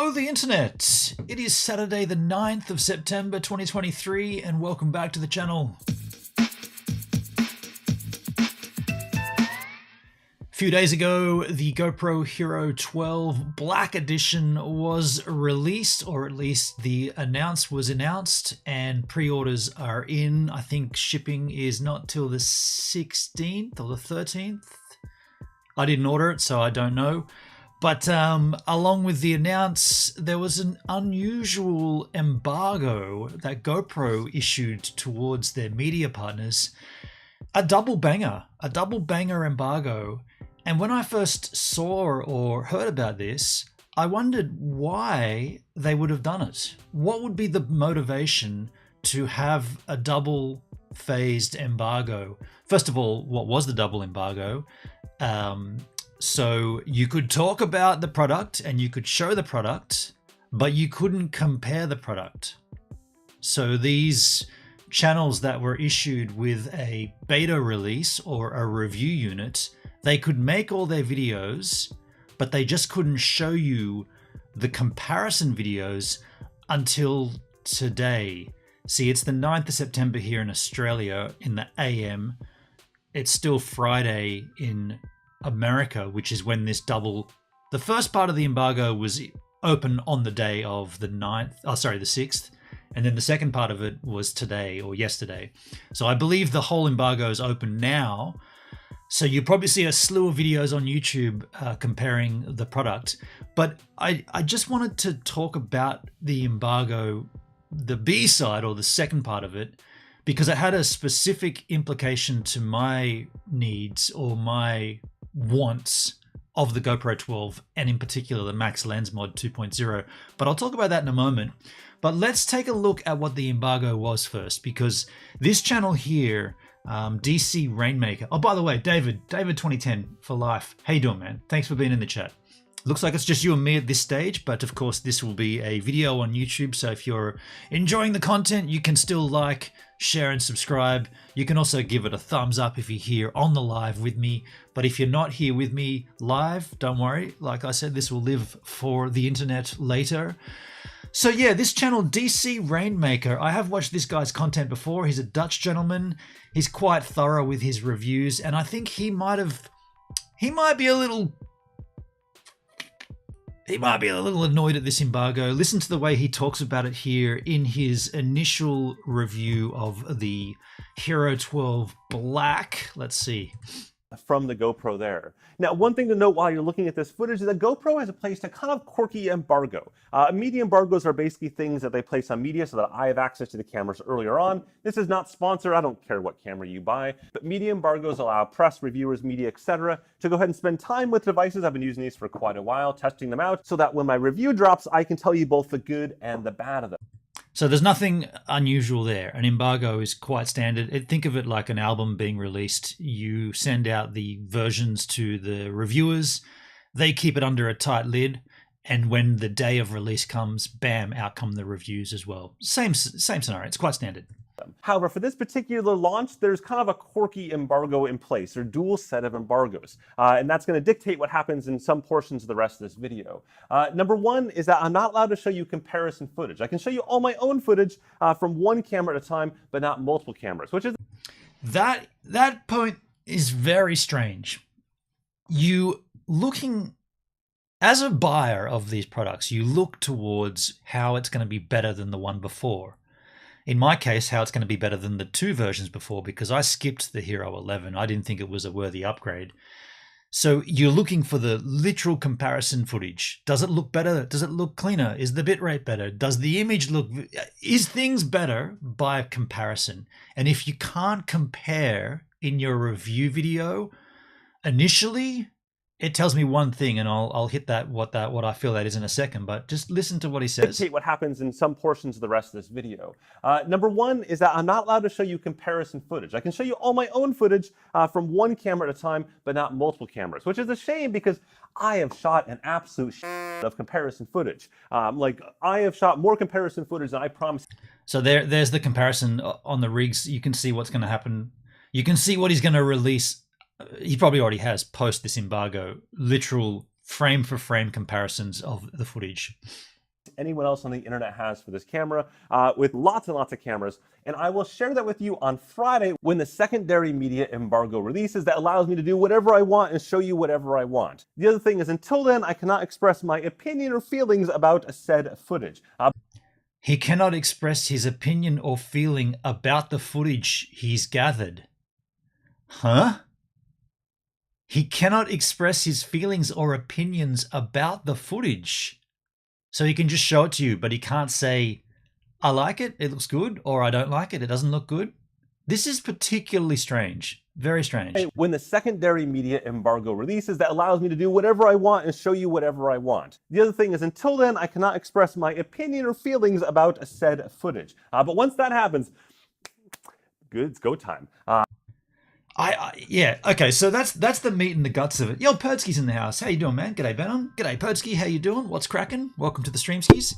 Hello the internet! It is Saturday the 9th of September 2023 and welcome back to the channel. A few days ago, the GoPro Hero 12 Black Edition was released, or at least the announce was announced, and pre-orders are in. I think shipping is not till the 16th or the 13th. I didn't order it, so I don't know. But along with the announce, there was an unusual embargo that GoPro issued towards their media partners. A double banger embargo. And when I first saw or heard about this, I wondered why they would have done it. What would be the motivation to have a double phased embargo? First of all, what was the double embargo? So you could talk about the product and you could show the product, but you couldn't compare the product. So these channels that were issued with a beta release or a review unit, they could make all their videos, but they just couldn't show you the comparison videos until today. See, it's the 9th of September here in Australia in the AM. It's still Friday in America, which is when this the first part of the embargo was open on the day of the 6th, and then the second part of it was today or yesterday. So I believe the whole embargo is open now. So you probably see a slew of videos on YouTube comparing the product. But I just wanted to talk about the embargo, the B side or the second part of it, because it had a specific implication to my needs or my wants of the GoPro 12, and in particular the Max Lens Mod 2.0. But I'll talk about that in a moment. But let's take a look at what the embargo was first, because this channel here, DC Rainmaker. Oh, by the way, David 2010 for life. How you doing, man? Thanks for being in the chat. Looks like it's just you and me at this stage, but of course this will be a video on YouTube, so if you're enjoying the content, you can still like, share and subscribe. You can also give it a thumbs up if you're here on the live with me, but if you're not here with me live, don't worry. Like I said, this will live for the internet later. So yeah, this channel, DC Rainmaker, I have watched this guy's content before. He's a Dutch gentleman. He's quite thorough with his reviews, and I think he might be a little annoyed at this embargo. Listen to the way he talks about it here in his initial review of the Hero 12 Black. Let's see. From the GoPro there. Now, one thing to note while you're looking at this footage is that GoPro has placed a kind of quirky embargo. Media embargoes are basically things that they place on media so that I have access to the cameras earlier on. This is not sponsored. I don't care what camera you buy, but media embargoes allow press, reviewers, media, etc. to go ahead and spend time with devices. I've been using these for quite a while, testing them out, so that when my review drops, I can tell you both the good and the bad of them. So there's nothing unusual there. An embargo is quite standard. Think of it like an album being released. You send out the versions to the reviewers. They keep it under a tight lid. And when the day of release comes, bam, out come the reviews as well. Same scenario. It's quite standard. However, for this particular launch, there's kind of a quirky embargo in place, or dual set of embargoes. And that's going to dictate what happens in some portions of the rest of this video. Number one is that I'm not allowed to show you comparison footage. I can show you all my own footage from one camera at a time, but not multiple cameras, which is... That point is very strange. As a buyer of these products, you look towards how it's going to be better than the one before. In my case, how it's going to be better than the two versions before, because I skipped the Hero 11. I didn't think it was a worthy upgrade. So you're looking for the literal comparison footage. Does it look better? Does it look cleaner? Is the bitrate better? Does the image look... Is things better by comparison? And if you can't compare in your review video initially, it tells me one thing, and I'll hit what I feel that is in a second, but just listen to what he says. Dictate what happens in some portions of the rest of this video. Number one is that I'm not allowed to show you comparison footage. I can show you all my own footage from one camera at a time, but not multiple cameras, which is a shame because I have shot an absolute of comparison footage. Like, I have shot more comparison footage than I promised. So there's the comparison on the rigs. You can see what's going to happen. You can see what he's going to release. He probably already has post this embargo, literal frame for frame comparisons of the footage. anyone else on the internet has for this camera, with lots and lots of cameras. And I will share that with you on Friday when the secondary media embargo releases that allows me to do whatever I want and show you whatever I want. The other thing is, until then, I cannot express my opinion or feelings about said footage. He cannot express his opinion or feeling about the footage he's gathered. Huh? He cannot express his feelings or opinions about the footage. So he can just show it to you, but he can't say, I like it, it looks good, or I don't like it, it doesn't look good. This is particularly strange. Very strange. When the secondary media embargo releases that allows me to do whatever I want and show you whatever I want. The other thing is, until then, I cannot express my opinion or feelings about said footage. But once that happens, good, it's go time. Yeah, okay, so that's the meat and the guts of it. Yo, Perdsky's in the house. How you doing, man? G'day, Venom. G'day, Perdsky. How you doing? What's cracking? Welcome to the Streamskis.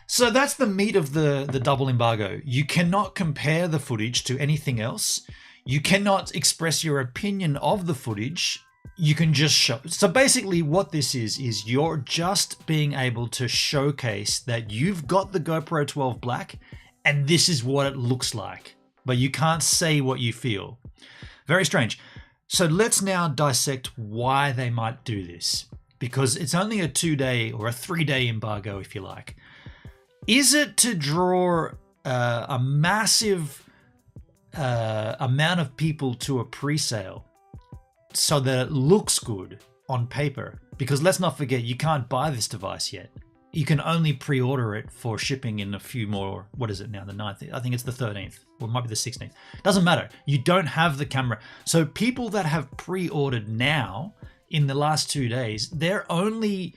So that's the meat of the double embargo. You cannot compare the footage to anything else. You cannot express your opinion of the footage. You can just show. So basically what this is you're just being able to showcase that you've got the GoPro 12 Black and this is what it looks like. But you can't say what you feel. Very strange. So let's now dissect why they might do this. Because it's only a 2-day or a 3-day embargo, if you like. Is it to draw a massive amount of people to a pre-sale so that it looks good on paper? Because let's not forget, you can't buy this device yet. You can only pre-order it for shipping in a few more, what is it now, the 9th? I think it's the 13th, or it might be the 16th. Doesn't matter. You don't have the camera. So people that have pre-ordered now in the last 2 days, the only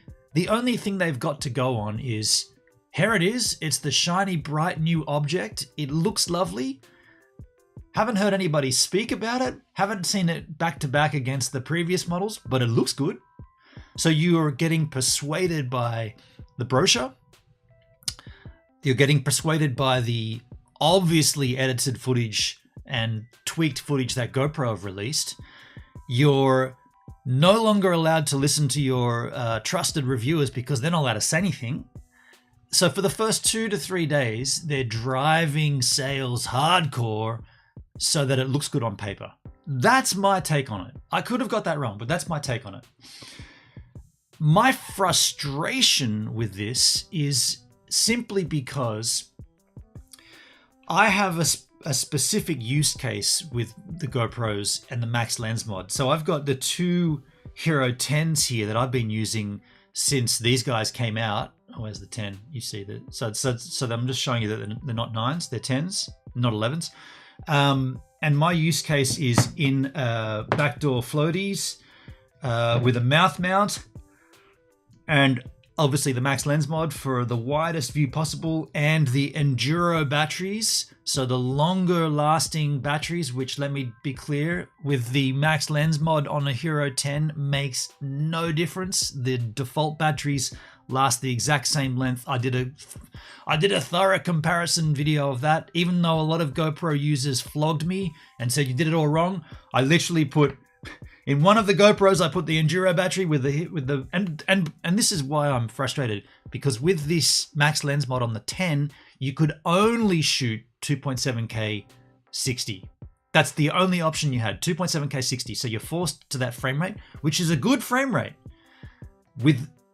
thing they've got to go on is, here it is. It's the shiny, bright new object. It looks lovely. Haven't heard anybody speak about it. Haven't seen it back to back against the previous models, but it looks good. So you are getting persuaded by the brochure. You're getting persuaded by the obviously edited footage and tweaked footage that GoPro have released. You're no longer allowed to listen to your trusted reviewers because they're not allowed to say anything. So for the first 2 to 3 days, they're driving sales hardcore so that it looks good on paper. That's my take on it. I could have got that wrong, but that's my take on it. My frustration with this is simply because I have a specific use case with the GoPros and the Max Lens mod. So I've got the 2 Hero 10s here that I've been using since these guys came out. Oh, where's the 10? You see that. So I'm just showing you that they're not 9s, they're 10s, not 11s. And my use case is in backdoor floaties with a mouth mount, and obviously the Max Lens mod for the widest view possible, and the Enduro batteries, so the longer lasting batteries, which, let me be clear, with the Max Lens mod on a Hero 10 makes no difference. The default batteries last the exact same length. I did a thorough comparison video of that. Even though a lot of GoPro users flogged me and said you did it all wrong, I literally put in one of the GoPros, I put the Enduro battery with the and this is why I'm frustrated, because with this Max Lens mod on the 10, you could only shoot 2.7K 60. That's the only option you had, 2.7K 60. So you're forced to that frame rate, which is a good frame rate.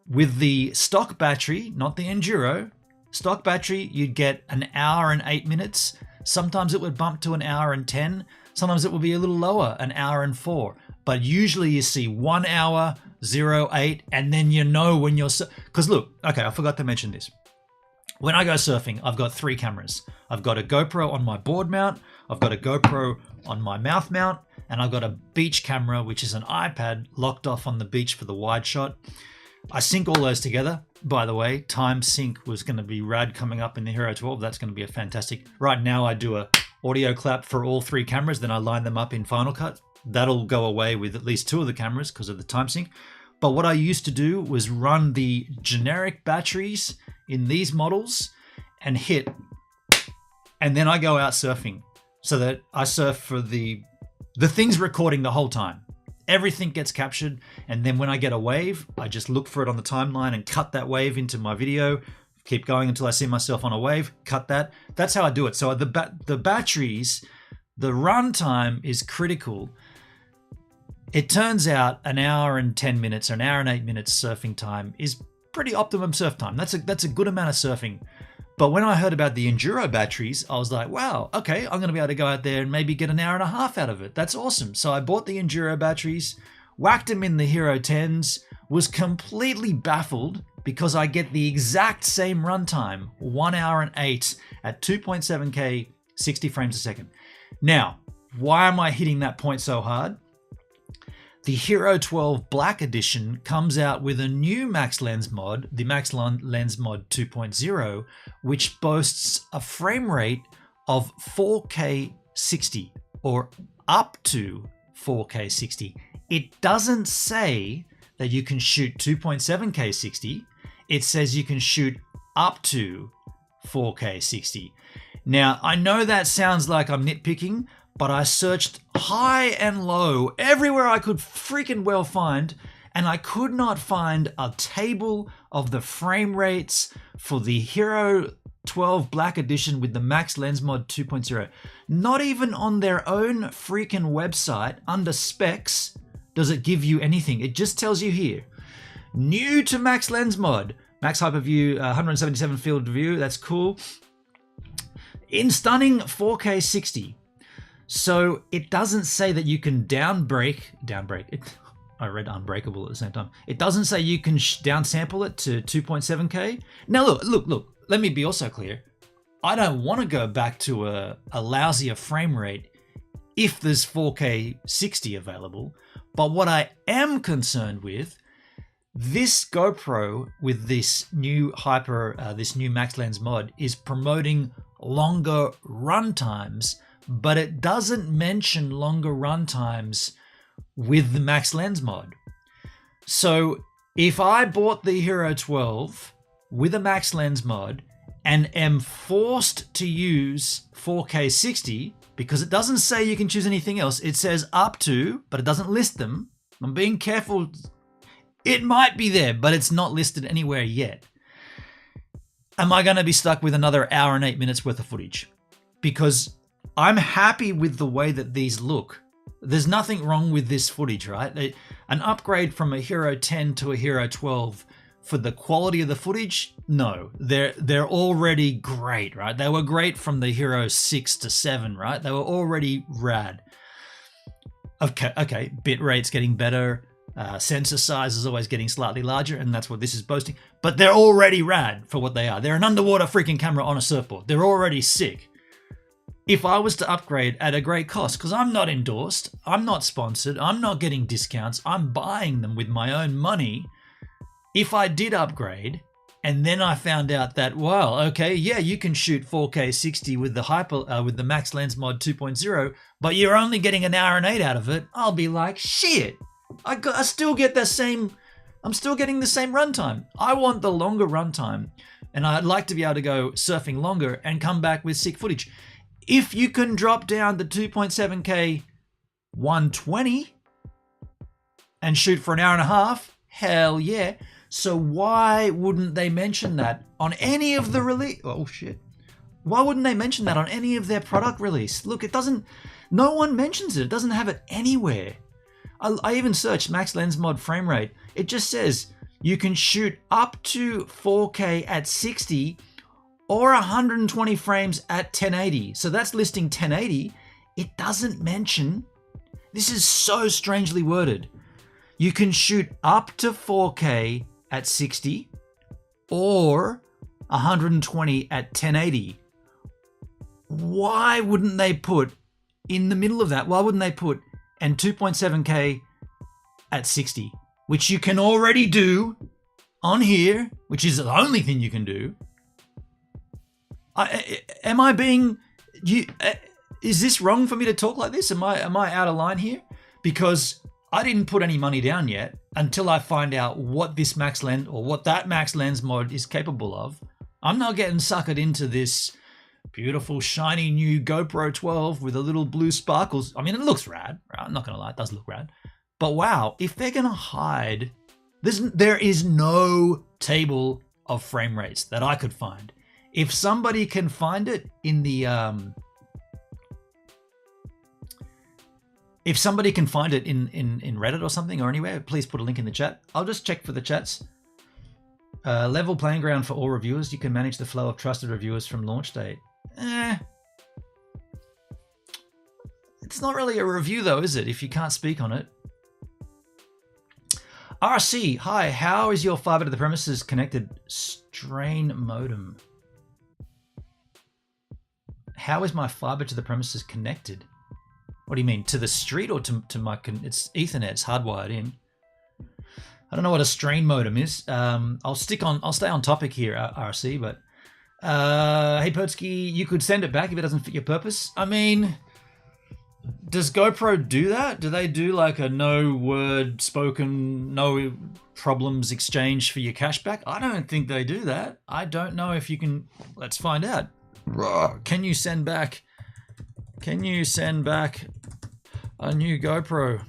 With the stock battery, not the Enduro, stock battery, you'd get an hour and 8 minutes. Sometimes it would bump to an hour and 10. Sometimes it will be a little lower, an hour and 4. But usually you see 1 hour, 0.8, and then you know when you're... Because look, okay, I forgot to mention this. When I go surfing, I've got 3 cameras. I've got a GoPro on my board mount, I've got a GoPro on my mouth mount, and I've got a beach camera, which is an iPad locked off on the beach for the wide shot. I sync all those together. By the way, time sync was going to be rad coming up in the Hero 12. That's going to be a fantastic... Right now I do a audio clap for all 3 cameras, then I line them up in Final Cut. That'll go away with at least 2 of the cameras because of the time sync. But what I used to do was run the generic batteries in these models and hit, and then I go out surfing so that I surf for the thing's recording the whole time. Everything gets captured, and then when I get a wave, I just look for it on the timeline and cut that wave into my video, keep going until I see myself on a wave, cut that. That's how I do it. So the batteries, the runtime is critical. It turns out an hour and 10 minutes or an hour and 8 minutes surfing time is pretty optimum surf time. That's a good amount of surfing. But when I heard about the Enduro batteries, I was like, wow, okay, I'm going to be able to go out there and maybe get an hour and a half out of it. That's awesome. So I bought the Enduro batteries, whacked them in the Hero 10s, was completely baffled because I get the exact same runtime, 1 hour and 8 at 2.7K, 60 frames a second. Now, why am I hitting that point so hard? The Hero 12 Black Edition comes out with a new Max Lens mod, the Max Lens Mod 2.0, which boasts a frame rate of 4K 60 or up to 4K 60. It doesn't say that you can shoot 2.7K 60. It says you can shoot up to 4K 60. Now, I know that sounds like I'm nitpicking, but I searched high and low everywhere I could freaking well find, and I could not find a table of the frame rates for the Hero 12 Black Edition with the Max Lens Mod 2.0. Not even on their own freaking website under specs does it give you anything. It just tells you here, new to Max Lens Mod, Max Hyperview 177 field of view, that's cool. In stunning 4K 60. So it doesn't say that you can downbreak it. I read unbreakable at the same time. It doesn't say you can downsample it to 2.7K. Now look, let me be also clear. I don't want to go back to a lousier frame rate if there's 4K 60 available. But what I am concerned with, this GoPro with this new this new Max Lens mod is promoting longer run times, but it doesn't mention longer run times with the Max Lens mod. So if I bought the Hero 12 with a Max Lens mod and am forced to use 4K 60, because it doesn't say you can choose anything else, it says up to, but it doesn't list them. I'm being careful. It might be there, but it's not listed anywhere yet. Am I going to be stuck with another hour and 8 minutes worth of footage? Because I'm happy with the way that these look. There's nothing wrong with this footage, right? An upgrade from a Hero 10 to a Hero 12 for the quality of the footage? No, they're already great, right? They were great from the Hero 6 to 7, right? They were already rad. Okay, bit rate's getting better. Sensor size is always getting slightly larger, and that's what this is boasting. But they're already rad for what they are. They're an underwater freaking camera on a surfboard. They're already sick. If I was to upgrade at a great cost, because I'm not endorsed, I'm not sponsored, I'm not getting discounts, I'm buying them with my own money. If I did upgrade, and then I found out that, well, okay, yeah, you can shoot 4K 60 with the Max Lens Mod 2.0, but you're only getting an hour and 8 out of it, I'll be like, shit, I still get the same, I'm still getting the same runtime. I want the longer runtime, and I'd like to be able to go surfing longer and come back with sick footage. If you can drop down to 2.7K 120 and shoot for an hour and a half, hell yeah. So why wouldn't they mention that on any of the release? Oh shit. Why wouldn't they mention that on any of their product release? Look, it doesn't, no one mentions it. It doesn't have it anywhere. I even searched Max Lens Mod frame rate. It just says you can shoot up to 4K at 60 or 120 frames at 1080. So that's listing 1080. It doesn't mention, this is so strangely worded. You can shoot up to 4K at 60 or 120 at 1080. Why wouldn't they put in the middle of that? Why wouldn't they put and 2.7K at 60, which you can already do on here, which is the only thing you can do? Am I being, is this wrong for me to talk like this? Am I out of line here? Because I didn't put any money down yet until I find out what this Max Lens or what that Max Lens mod is capable of. I'm not getting suckered into this beautiful shiny new GoPro 12 with a little blue sparkles. I mean, it looks rad. I'm not gonna lie, it does look rad. But wow, if they're gonna hide, there is no table of frame rates that I could find. If somebody can find it in the if somebody can find it in Reddit or something or anywhere, please put a link in the chat. I'll just check for the chats. Level playing ground for all reviewers. You can manage the flow of trusted reviewers from launch date. It's not really a review though, is it? If you can't speak on it. RC, hi. How is your fiber to the premises connected? Strain modem. How is my fiber to the premises connected? What do you mean? To the street or to my... It's Ethernet. It's hardwired in. I don't know what a strain modem is. I'll stay on topic here, RC, but... hey, Pertsky, you could send it back if it doesn't fit your purpose. I mean... Does GoPro do that? Do they do like a no word spoken, no problems exchange for your cash back? I don't think they do that. I don't know if you can... Let's find out. Can you send back... Can you send back a new GoPro?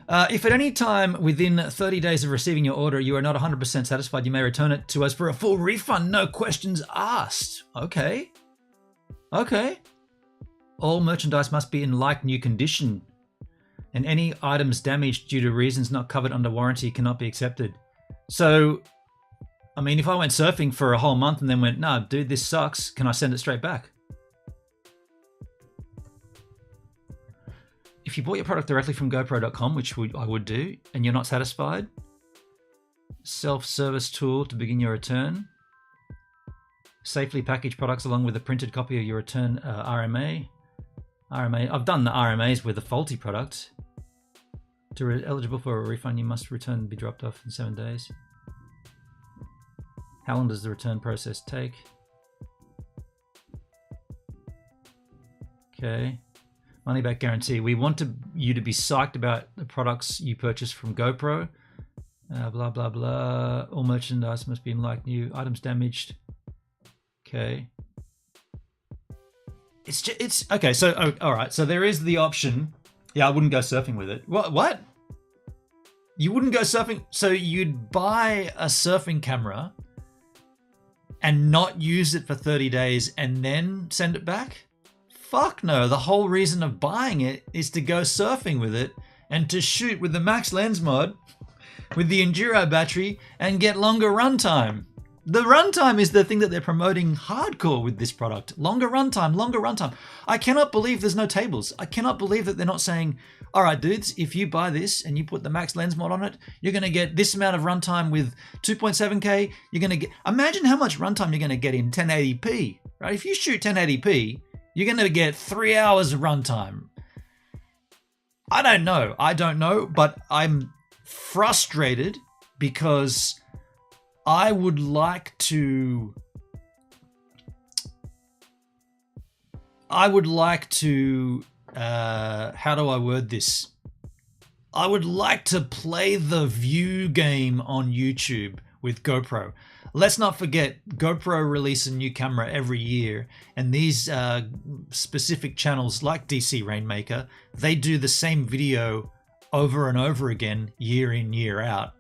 If at any time within 30 days of receiving your order you are not 100% satisfied, you may return it to us for a full refund. No questions asked. Okay. Okay. All merchandise must be in like new condition, and any items damaged due to reasons not covered under warranty cannot be accepted. So, I mean, if I went surfing for a whole month and then went, no, dude, this sucks, can I send it straight back? If you bought your product directly from GoPro.com, which I would do, and you're not satisfied, self-service tool to begin your return. Safely package products along with a printed copy of your return RMA. I've done the RMAs with a faulty product. To be eligible for a refund, you must return and be dropped off in 7 days. How long does the return process take? Okay. Money back guarantee. We want you to be psyched about the products you purchase from GoPro. Blah, blah, blah. All merchandise must be in like new. Items damaged. Okay. It's okay. So, all right. So there is the option. Yeah, I wouldn't go surfing with it. What? You wouldn't go surfing? So you'd buy a surfing camera and not use it for 30 days and then send it back? Fuck no. The whole reason of buying it is to go surfing with it and to shoot with the max lens mod with the Enduro battery and get longer runtime. The runtime is the thing that they're promoting hardcore with this product. Longer runtime, longer runtime. I cannot believe there's no tables. I cannot believe that they're not saying, all right, dudes, if you buy this and you put the max lens mod on it, you're going to get this amount of runtime with 2.7K. You're going to get, imagine how much runtime you're going to get in 1080p, right? If you shoot 1080p, you're going to get 3 hours of runtime. I don't know, but I'm frustrated because I would like to how do I word this? I would like to play the view game on YouTube with GoPro. Let's not forget, GoPro release a new camera every year, and these specific channels like DC Rainmaker, they do the same video over and over again, year in, year out.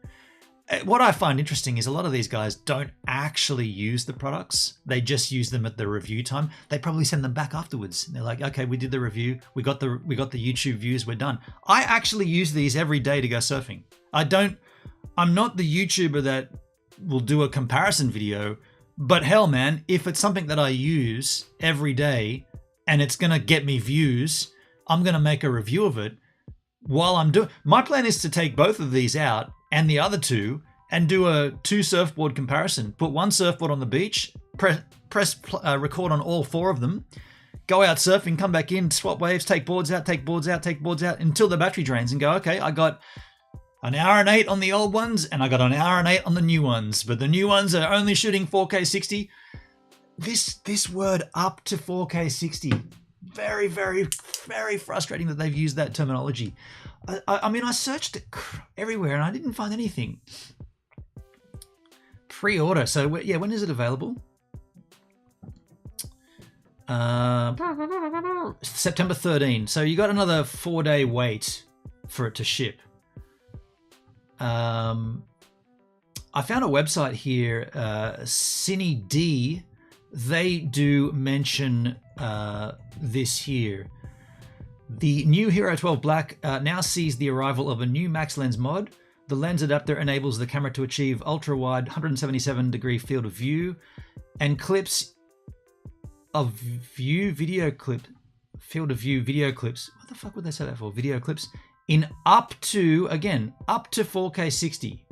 What I find interesting is a lot of these guys don't actually use the products. They just use them at the review time. They probably send them back afterwards. They're like, okay, we did the review. We got the YouTube views. We're done. I actually use these every day to go surfing. I'm not the YouTuber that will do a comparison video, but hell, man, if it's something that I use every day and it's going to get me views, I'm going to make a review of it while I'm doing. My plan is to take both of these out and the other two and do a 2 surfboard comparison. Put one surfboard on the beach, press record on all 4 of them, go out surfing, come back in, swap waves, take boards out, take boards out, take boards out until the battery drains and go, okay, I got an hour and 8 on the old ones and I got an hour and 8 on the new ones, but the new ones are only shooting 4K 60. This word up to 4K 60. Very, very, very frustrating that they've used that terminology. I mean, I searched everywhere and I didn't find anything. Pre-order. So, yeah, when is it available? September 13. So you got another 4-day wait for it to ship. I I found a website here, CineD. They do mention this here. The new Hero 12 Black now sees the arrival of a new max lens mod. The lens adapter enables the camera to achieve ultra-wide 177-degree field of view and clips of view video clip field of view video clips. What the fuck would they say that for? Video clips in up to 4K 60.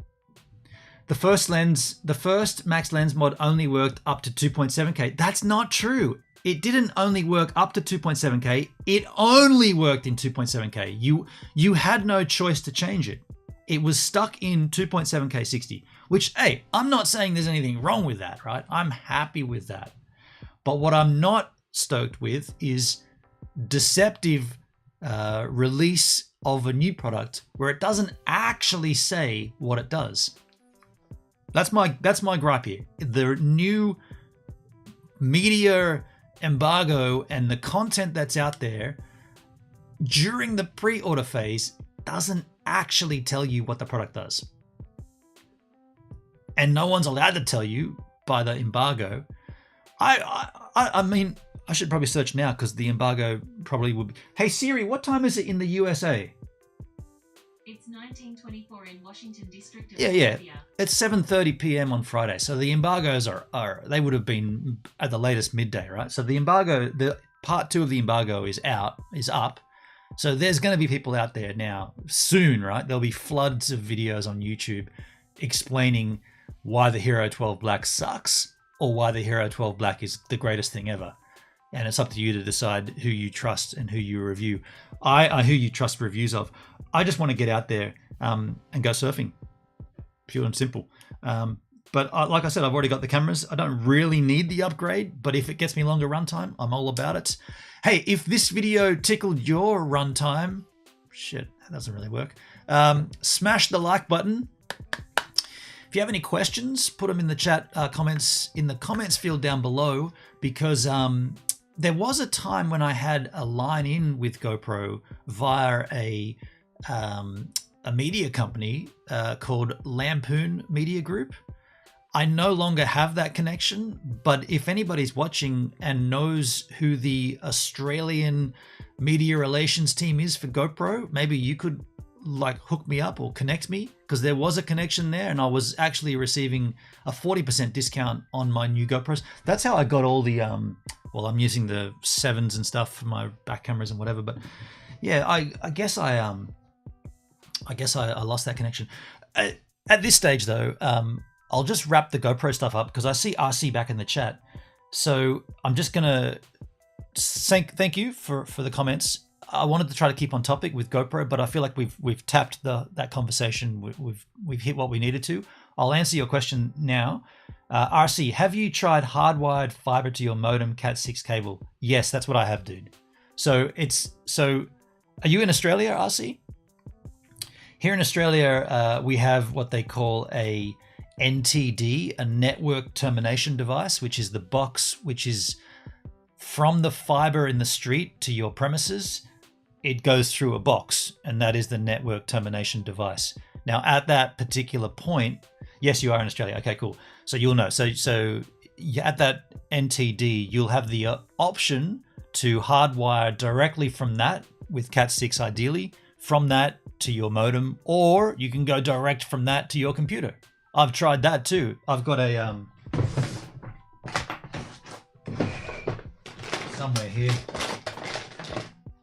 The first max lens mod only worked up to 2.7K. That's not true. It didn't only work up to 2.7K. It only worked in 2.7K. You had no choice to change it. It was stuck in 2.7K 60, which, hey, I'm not saying there's anything wrong with that, right? I'm happy with that. But what I'm not stoked with is deceptive release of a new product where it doesn't actually say what it does. That's my gripe here. The new media embargo and the content that's out there during the pre-order phase doesn't actually tell you what the product does. And no one's allowed to tell you by the embargo. I mean, I should probably search now because the embargo probably would be. Hey Siri, what time is it in the USA? It's 1924 in Washington District of Yeah. Columbia. It's 7:30 p.m. on Friday. So the embargoes are they would have been at the latest midday, right? So the embargo, the part 2 of the embargo is up. So there's going to be people out there now soon, right? There'll be floods of videos on YouTube explaining why the Hero 12 Black sucks or why the Hero 12 Black is the greatest thing ever. And it's up to you to decide who you trust and who you review. Who you trust reviews of. I just want to get out there and go surfing, pure and simple. But like I said, I've already got the cameras. I don't really need the upgrade, but if it gets me longer runtime, I'm all about it. Hey, if this video tickled your runtime, shit, that doesn't really work. Smash the like button. If you have any questions, put them in the chat comments in the comments field down below, because there was a time when I had a line in with GoPro via a media company called Lampoon Media Group. I no longer have that connection, but if anybody's watching and knows who the Australian media relations team is for GoPro, maybe you could like hook me up or connect me, because there was a connection there and I was actually receiving a 40% discount on my new GoPros. That's how I got all the well, I'm using the 7s and stuff for my back cameras and whatever, but yeah, I guess I lost that connection. At this stage though, I'll just wrap the GoPro stuff up because I see RC back in the chat. So I'm just gonna thank you for the comments. I wanted to try to keep on topic with GoPro, but I feel like we've tapped that conversation. We've hit what we needed to. I'll answer your question now. RC, have you tried hardwired fiber to your modem Cat6 cable? Yes, that's what I have, dude. So are you in Australia, RC? Here in Australia, we have what they call a NTD, a network termination device, which is the box which is from the fiber in the street to your premises. It goes through a box, and that is the network termination device. Now, at that particular point, yes, you are in Australia. Okay, cool. So you'll know. So at that NTD, you'll have the option to hardwire directly from that with Cat6, ideally, from that to your modem, or you can go direct from that to your computer. I've tried that too. I've got a somewhere here,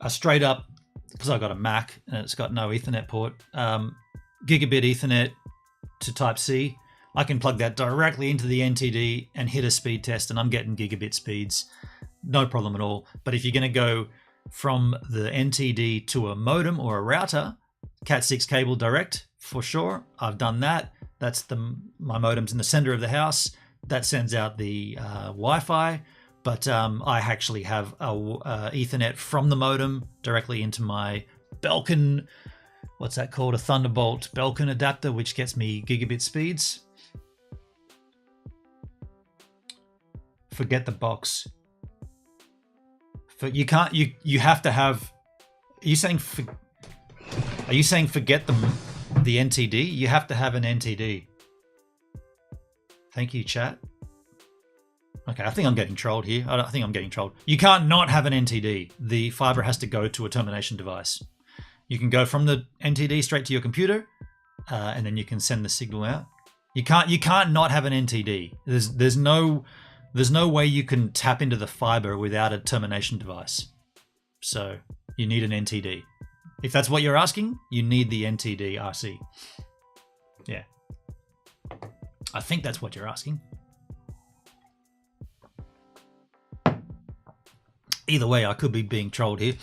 a straight up, because I've got a Mac and it's got no Ethernet port, gigabit Ethernet to Type-C. I can plug that directly into the NTD and hit a speed test, and I'm getting gigabit speeds, no problem at all. But if you're going to go from the NTD to a modem or a router, Cat6 cable direct for sure. I've done that. That's my modem's in the center of the house. That sends out the Wi-Fi, but I actually have a Ethernet from the modem directly into my Belkin. What's that called? A Thunderbolt Belkin adapter, which gets me gigabit speeds. Forget the box. You can't. You have to have. Are you saying forget the NTD? You have to have an NTD. Thank you, chat. Okay, I think I'm getting trolled here. I think I'm getting trolled. You can't not have an NTD. The fiber has to go to a termination device. You can go from the NTD straight to your computer, and then you can send the signal out. You can't not have an NTD. There's no way you can tap into the fiber without a termination device. So you need an NTD. If that's what you're asking, you need the NTD RC. Yeah. I think that's what you're asking. Either way, I could be being trolled here.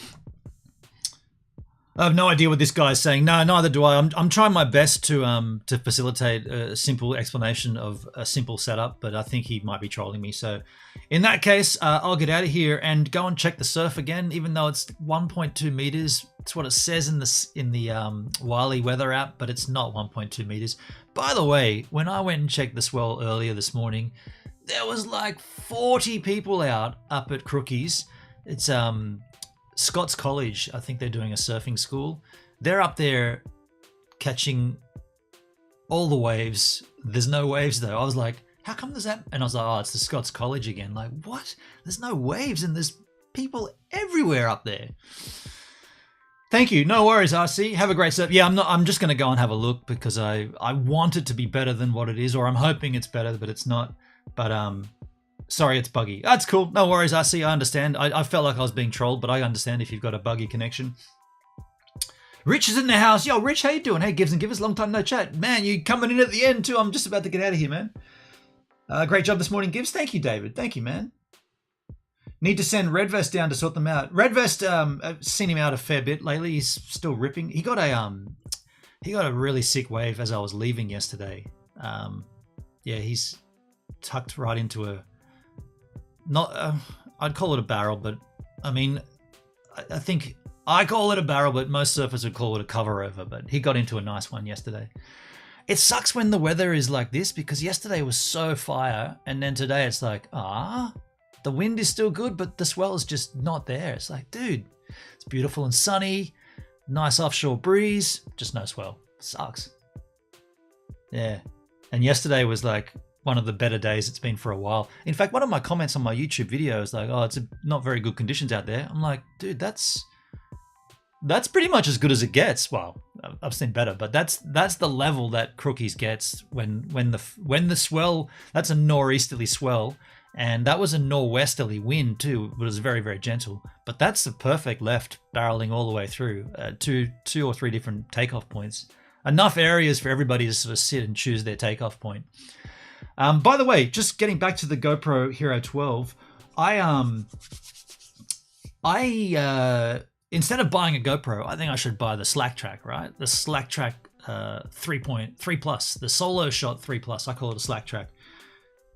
I have no idea what this guy's saying. No, neither do I. I'm trying my best to facilitate a simple explanation of a simple setup, but I think he might be trolling me. So in that case, I'll get out of here and go and check the surf again, even though it's 1.2 meters. It's what it says in the Wiley weather app, but it's not 1.2 meters. By the way, when I went and checked the swell earlier this morning, there was like 40 people out up at Crookies. It's Scott's College. I think they're doing a surfing school. They're up there catching all the waves. There's no waves though. I was like, how come there's that? And I was like, oh, it's the Scott's College again. Like, what? There's no waves and there's people everywhere up there. Thank you. No worries, RC. Have a great surf. Yeah, I'm just going to go and have a look because I want it to be better than what it is, or I'm hoping it's better, but it's not. But sorry, it's buggy. That's cool. No worries, RC. I understand. I felt like I was being trolled, but I understand if you've got a buggy connection. Rich is in the house. Yo, Rich, how you doing? Hey, Gibbs and Givers, long time no chat. Man, you coming in at the end too. I'm just about to get out of here, man. Great job this morning, Gibbs. Thank you, David. Thank you, man. Need to send Redvest down to sort them out. Redvest, I've seen him out a fair bit lately. He's still ripping. He got a really sick wave as I was leaving yesterday. Yeah, he's tucked right into a, not, I'd call it a barrel, but I mean, I think I call it a barrel, but most surfers would call it a cover over, but he got into a nice one yesterday. It sucks when the weather is like this because yesterday was so fire and then today it's like, the wind is still good, but the swell is just not there. It's like, dude, it's beautiful and sunny, nice offshore breeze, just no swell. Sucks. Yeah. And yesterday was like one of the better days it's been for a while. In fact, one of my comments on my YouTube video is like, oh, it's not very good conditions out there. I'm like, dude, that's pretty much as good as it gets. Well, I've seen better, but that's the level that Crookies gets when the swell, that's a nor'easterly swell. And that was a nor'westerly wind too. It was very, very gentle. But that's the perfect left barreling all the way through. Two or three different takeoff points. Enough areas for everybody to sort of sit and choose their takeoff point. By the way, just getting back to the GoPro Hero 12, I instead of buying a GoPro, I think I should buy the Slack Track, right? The Slack Track 3.3 Plus, the Solo Shot 3 Plus. I call it a Slack Track.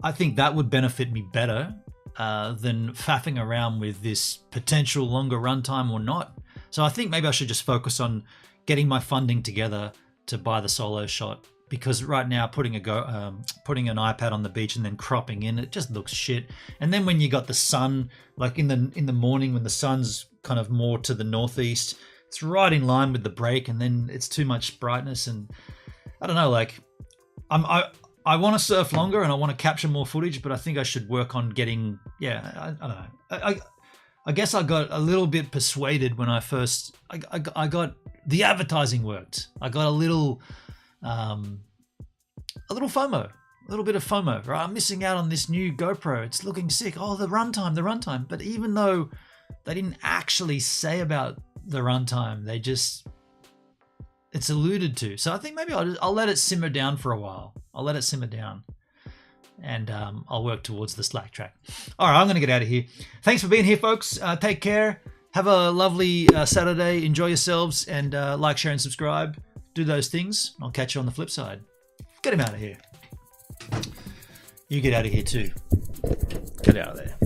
I think that would benefit me better than faffing around with this potential longer runtime or not. So I think maybe I should just focus on getting my funding together to buy the Solo Shot, because right now putting an iPad on the beach and then cropping in, it just looks shit. And then when you got the sun, like in the morning when the sun's kind of more to the northeast, it's right in line with the break, and then it's too much brightness, and I don't know, like I want to surf longer and I want to capture more footage, but I think I should work on getting, I don't know. I guess I got a little bit persuaded when I first, I got, the advertising worked. I got a little FOMO, a little bit of FOMO, right? I'm missing out on this new GoPro. It's looking sick. Oh, the runtime. But even though they didn't actually say about the runtime, it's alluded to. So I think maybe I'll let it simmer down for a while. I'll let it simmer down, and I'll work towards the Slack Track. All right, I'm going to get out of here. Thanks for being here, folks. Take care. Have a lovely Saturday. Enjoy yourselves, and like, share, and subscribe. Do those things. I'll catch you on the flip side. Get him out of here. You get out of here too. Get out of there.